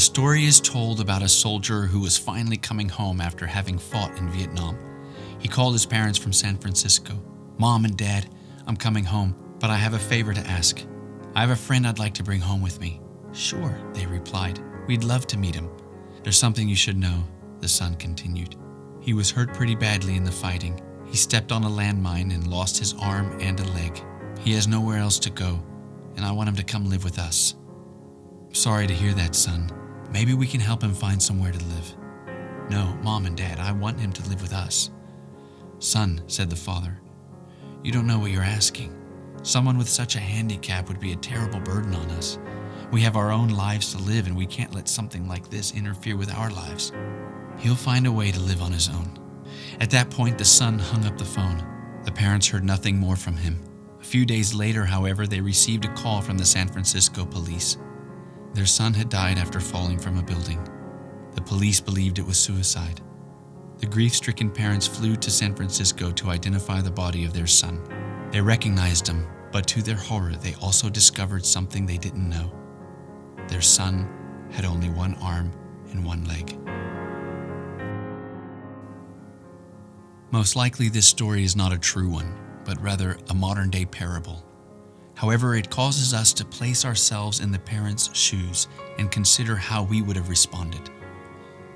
story is told about a soldier who was finally coming home after having fought in Vietnam. He called his parents from San Francisco. "Mom and Dad, I'm coming home, but I have a favor to ask. I have a friend I'd like to bring home with me." "Sure," they replied. "We'd love to meet him." "There's something you should know," the son continued. "He was hurt pretty badly in the fighting. He stepped on a landmine and lost his arm and a leg. He has nowhere else to go, and I want him to come live with us." "Sorry to hear that, son. Maybe we can help him find somewhere to live." "No, Mom and Dad, I want him to live with us." "Son," said the father, "you don't know what you're asking. Someone with such a handicap would be a terrible burden on us. We have our own lives to live, and we can't let something like this interfere with our lives. He'll find a way to live on his own." At that point, the son hung up the phone. The parents heard nothing more from him. A few days later, however, they received a call from the San Francisco police. Their son had died after falling from a building. The police believed it was suicide. The grief-stricken parents flew to San Francisco to identify the body of their son. They recognized him, but to their horror, they also discovered something they didn't know. Their son had only one arm and one leg. Most likely, this story is not a true one, but rather a modern-day parable. However, it causes us to place ourselves in the parents' shoes and consider how we would have responded.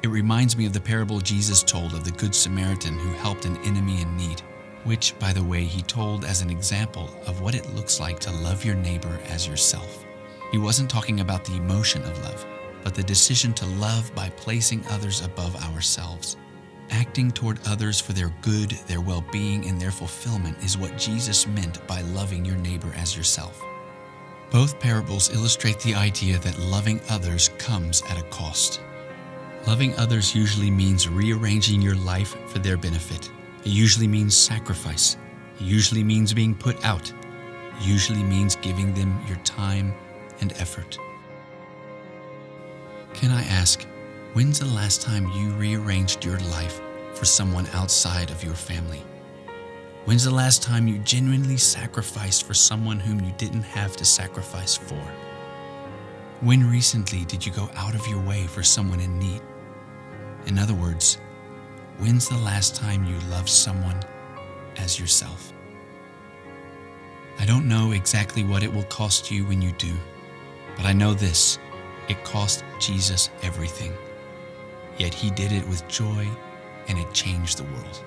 It reminds me of the parable Jesus told of the Good Samaritan who helped an enemy in need, which, by the way, he told as an example of what it looks like to love your neighbor as yourself. He wasn't talking about the emotion of love, but the decision to love by placing others above ourselves. Acting toward others for their good, their well-being, and their fulfillment is what Jesus meant by loving your neighbor as yourself. Both parables illustrate the idea that loving others comes at a cost. Loving others usually means rearranging your life for their benefit. It usually means sacrifice. It usually means being put out. It usually means giving them your time and effort. Can I ask, when's the last time you rearranged your life for someone outside of your family? When's the last time you genuinely sacrificed for someone whom you didn't have to sacrifice for? When recently did you go out of your way for someone in need? In other words, when's the last time you loved someone as yourself? I don't know exactly what it will cost you when you do, but I know this: it cost Jesus everything. Yet he did it with joy, and it changed the world.